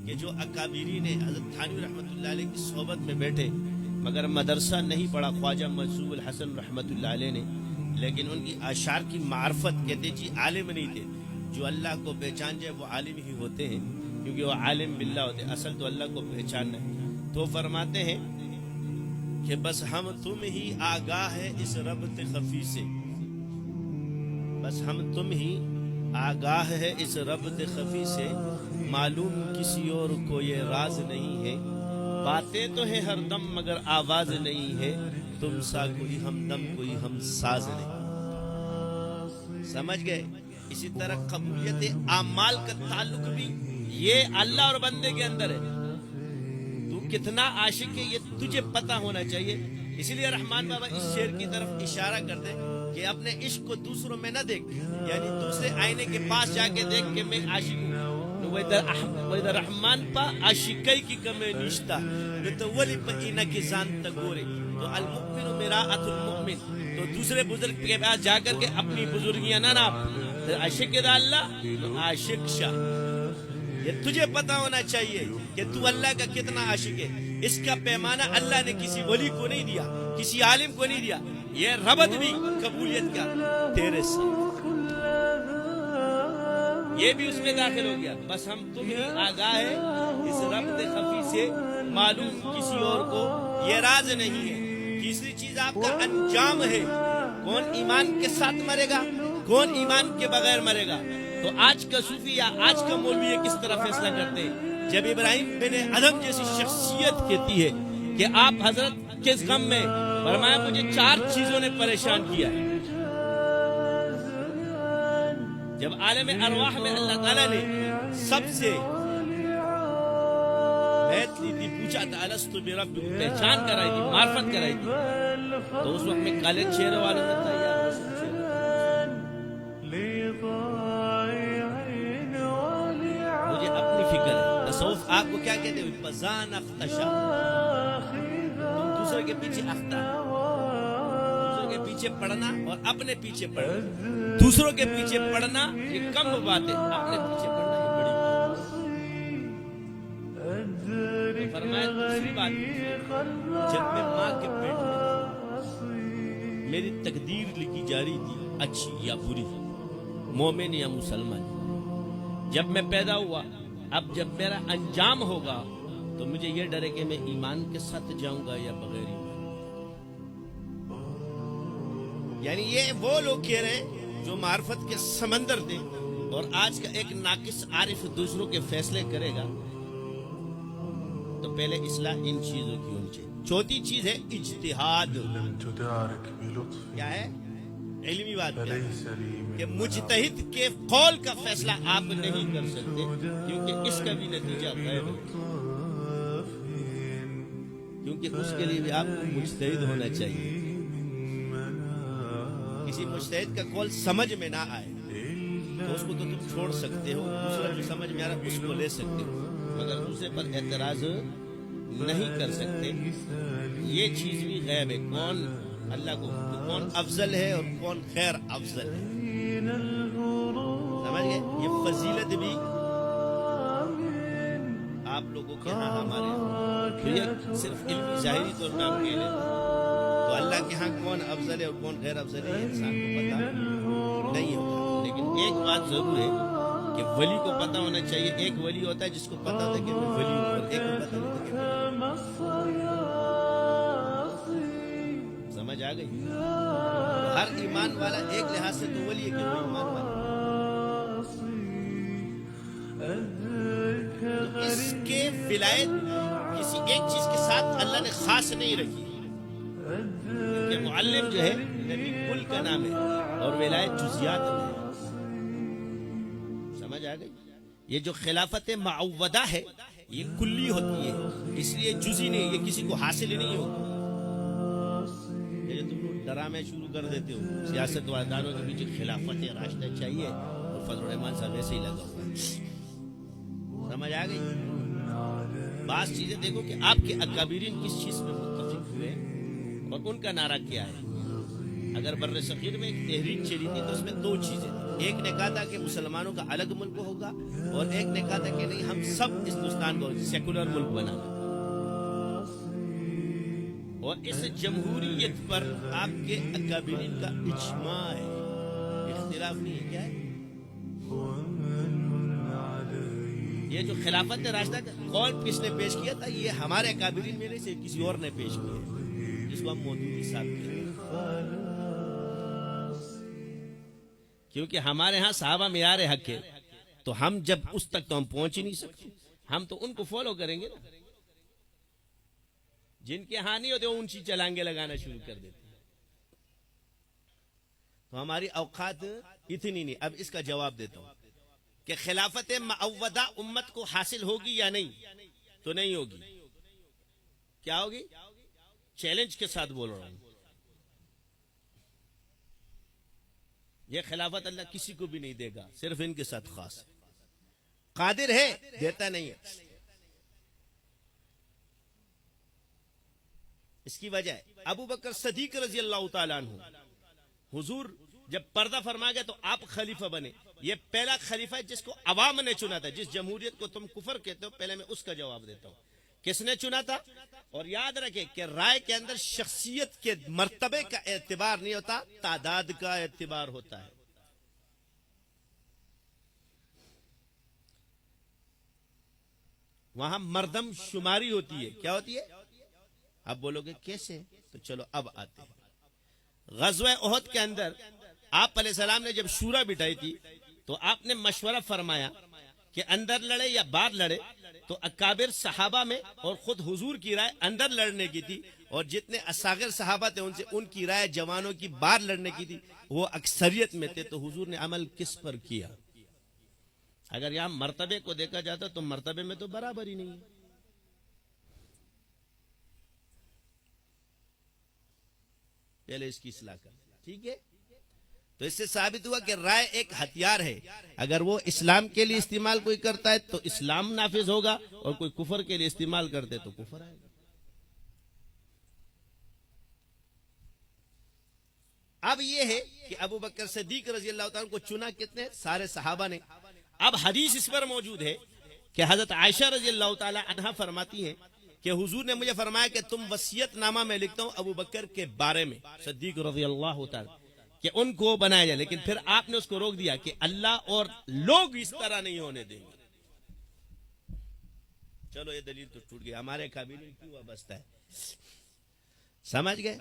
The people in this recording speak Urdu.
کہ جو اکابرین حضرت تھانوی رحمۃ اللہ علیہ کی صحبت میں بیٹھے مگر مدرسہ نہیں پڑھا خواجہ منصور الحسن رحمۃ اللہ علیہ نے، لیکن ان کی اشعار کی معرفت، کہتے جی عالم نہیں تھے، جو اللہ کو پہچان جائے وہ عالم ہی ہوتے ہیں، کیونکہ وہ عالم باللہ ہوتے ہیں، اصل تو اللہ کو پہچاننا ہے۔ تو فرماتے ہیں کہ بس ہم تم ہی آگاہ ہے اس ربط خفی سے، بس ہم تم ہی آگاہ ہے اس ربط خفی سے، معلوم کسی اور کو یہ راز نہیں ہے، باتیں تو ہیں ہر دم مگر آواز نہیں ہے، تم سا کوئی ہمدم کوئی ہم ساز نہیں۔ سمجھ گئے؟ اسی طرح قبولیت اعمال کا تعلق بھی یہ اللہ اور بندے کے اندر ہے۔ تو کتنا عاشق ہے یہ تجھے پتہ ہونا چاہیے۔ اسی لیے رحمان بابا اس شعر کی طرف اشارہ کرتے کہ اپنے عشق کو دوسروں میں نہ دیکھ، یعنی دوسرے آئینے کے پاس جا کے دیکھ کہ میں عاشق ہوں۔ وَإِذَا رحمان پا عاشقی کی کمی نشتا تو ولی پا اینا کی زانتا گورے، تو المؤمن مراعت المؤمن، تو دوسرے بزرگ کے پاس جا کر کے اپنی بزرگیاں نہ ناپ، عاشق دا اللہ تو عاشق شاہ۔ یہ تجھے پتہ ہونا چاہیے کہ تو اللہ کا کتنا عاشق ہے۔ اس کا پیمانہ اللہ نے کسی ولی کو نہیں دیا، کسی عالم کو نہیں دیا، یہ ربط بھی قبولیت کا تیرے سے، یہ بھی اس میں داخل ہو گیا۔ بس ہم تم ہی آگاہ ہے اس ربط خفی سے، معلوم کسی اور کو یہ راز نہیں ہے۔ تیسری چیز آپ کا انجام ہے، کون ایمان کے ساتھ مرے گا، کون ایمان کے بغیر مرے گا۔ تو آج کا صوفی یا آج کا مولوی یہ کس طرح فیصلہ کرتے ہیں؟ جب ابراہیم بن ادھم جیسی شخصیت کہتی ہے کہ آپ حضرت کس غم میں، فرمایا مجھے 4 چیزوں نے پریشان کیا ہے۔ جب عالم ارواح میں اللہ تعالیٰ نے سب سے بیعت لی تھی، پوچھا تھا الستو برب، پہچان کرائی تھی، معرفت کرائی تھی، تو اس وقت میں کالے چہرے والوں نے تھا یا مجھے اپنی فکر ہے۔ تصوف آپ کو کیا کہتے ہیں؟ بزان اختشا، تم دوسرے کے پیچھے اختہ، دوسرے کے پیچھے پڑھنا اور اپنے پیچھے پڑھنا۔ دوسروں کے پیچھے پڑھنا یہ کم بات ہے، اپنے پیچھے پڑھنا یہ بڑی بات ہے۔ فرمایا دوسری بات، جب میں ماں کے پیٹ میں میری تقدیر لکھی جا رہی تھی، اچھی یا بری، مومن یا مسلمان، جب میں پیدا ہوا، اب جب میرا انجام ہوگا تو مجھے یہ ڈر ہے کہ میں ایمان کے ساتھ جاؤں گا یا بغیر ایمان۔ یعنی یہ وہ لوگ کہہ رہے ہیں جو معرفت کے سمندر تھے، اور آج کا ایک ناقص عارف دوسروں کے فیصلے کرے گا تو پہلے اصلاح ان چیزوں کی ہونی چاہیے۔ چوتھی چیز ہے اجتہاد۔ کیا ہے؟ علمی بات ہے کہ مجتہد کے قول کا فیصلہ آپ نہیں کر سکتے، کیونکہ اس کا بھی نتیجہ غیب ہے، کیونکہ اس کے لیے بھی آپ کو مجتہد ہونا چاہیے۔ کسی مجتہد کا قول سمجھ میں نہ آئے تو اس کو تو تم چھوڑ سکتے ہو، دوسرا جو سمجھ میں آ رہا ہے اس کو لے سکتے ہو، مگر دوسرے پر اعتراض نہیں کر سکتے۔ یہ چیز بھی غیب ہے، کون اللہ کو کون افضل ہے اور کون خیر افضل ہے، سمجھ گئے؟ یہ فضیلت بھی آپ لوگوں کے ہاں ہمارے تو یہ صرف علمی ظاہری طور پہ ہم کہہ لیں تو اللہ کے ہاں کون افضل ہے اور کون غیر افضل ہے انسان کو پتہ نہیں ہوگا۔ لیکن ایک بات ضرور ہے کہ ولی کو پتہ ہونا چاہیے۔ ایک ولی ہوتا ہے جس کو پتہ ہوتا ہے کہ میں ولی ہوں، اور ایک کو پتہ نہیں ہوتا کہ سمجھ آ گئی؟ ہر ایمان والا ایک لحاظ سے تو ولی ہے کہ وہ ایمان والا، تو اس کے ولایت کسی ایک چیز کے ساتھ اللہ نے خاص نہیں رکھی، کہ معلم جو ہے نبی کل کا نام ہے اور ولایت جزیات میں ہے۔ سمجھ آ گئی؟ یہ جو خلافت معودہ ہے یہ کلی ہوتی ہے، اس لیے جزی نہیں، یہ کسی کو حاصل ہی نہیں ہوگا۔ یہ تم ڈرامے شروع کر دیتے ہو، سیاست دانوں کے پیچھے خلافت راشدہ چاہیے اور فضل الرحمان صاحب ایسے ہی لگا ہوا ہے۔ سمجھ آ گئی؟ بعض چیزیں دیکھو کہ آپ کے اکابرین کس چیز میں متفق ہوئے اور ان کا نعرہ کیا ہے۔ اگر بر صغیر میں ایک تحریک چلی تھی تو اس میں 2 چیزیں تھیں، ایک نے کہا تھا کہ مسلمانوں کا الگ ملک ہوگا اور ایک نے کہا تھا کہ نہیں ہم سب اس ہندوستان کو سیکولر ملک بنانا. اور اس جمہوریت پر آپ کے اکابرین کا اجماع ہے, اختلاف نہیں ہے. کیا ہے یہ جو خلافت راشدہ کا قول کس نے پیش کیا تھا؟ یہ ہمارے اکابرین میں سے کسی اور نے پیش کیا ہے, جس کو ہم مودودی صاحب کہتے ہیں. کیونکہ ہمارے ہاں صحابہ معیار حق ہے, تو ہم جب اس تک تو ہم پہنچ ہی نہیں سکتے, ہم تو ان کو فالو کریں گے نا. جن کے ہاں نہیں ہوتے وہ اونچی چلانگے لگانا شروع کر دیتے ہیں. تو ہماری اوقات اتنی نہیں. اب اس کا جواب دیتا ہوں کہ خلافت معودہ امت کو حاصل ہوگی یا نہیں؟ تو نہیں ہوگی. کیا ہوگی؟ چیلنج کے ساتھ بول رہا ہوں, یہ خلافت اللہ کسی کو بھی نہیں دے گا, صرف ان کے ساتھ خاص. قادر ہے, دیتا نہیں ہے. اس کی وجہ ہے ابو بکر صدیق رضی اللہ تعالیٰ عنہ, حضور جب پردہ فرما گیا تو آپ خلیفہ بنے. یہ پہلا خلیفہ ہے جس کو عوام نے چنا تھا. جس جمہوریت کو تم کفر کہتے ہو, پہلے میں اس کا جواب دیتا ہوں. کس نے چنا تھا؟ اور یاد رکھے کہ رائے کے اندر شخصیت کے مرتبے کا اعتبار نہیں ہوتا, تعداد کا اعتبار ہوتا ہے. وہاں مردم شماری ہوتی ہے. کیا ہوتی ہے؟ اب بولو گے کیسے؟ تو چلو اب آتے ہیں. غزوہ احد کے اندر آپ علیہ السلام نے جب شورا بٹھائی تھی تو آپ نے مشورہ فرمایا کہ اندر لڑے یا باہر لڑے. تو اکابر صحابہ میں اور خود حضور کی رائے اندر لڑنے کی تھی, اور جتنے اصاغر صحابہ تھے ان سے ان کی رائے جوانوں کی باہر لڑنے کی تھی. وہ اکثریت میں تھے. تو حضور نے عمل کس پر کیا؟ اگر یہاں مرتبے کو دیکھا جاتا تو مرتبے میں تو برابر ہی نہیں ہے. پہلے اس کی اصلاح کر. ٹھیک ہے, تو اس سے ثابت ہوا کہ رائے ایک ہتھیار ہے. اگر وہ اسلام کے لیے استعمال کوئی کرتا ہے تو اسلام نافذ ہوگا, اور کوئی کفر کے لیے استعمال کرتے تو کفر آئے گا. اب یہ ہے کہ ابو بکر صدیق رضی اللہ تعالیٰ کو چنا کتنے؟ سارے صحابہ نے. اب حدیث اس پر موجود ہے کہ حضرت عائشہ رضی اللہ تعالی عنہا فرماتی ہیں کہ حضور نے مجھے فرمایا کہ تم وصیت نامہ میں لکھتا ہوں ابو بکر کے بارے میں, صدیق رضی اللہ تعالی, کہ ان کو بنایا جائے. لیکن پھر آپ نے اس کو روک دیا کہ اللہ اور لوگ اس طرح نہیں ہونے دیں گے. چلو یہ دلیل تو ٹوٹ گئی. ہمارے قابل کیوں وابستہ ہے؟ سمجھ گئے؟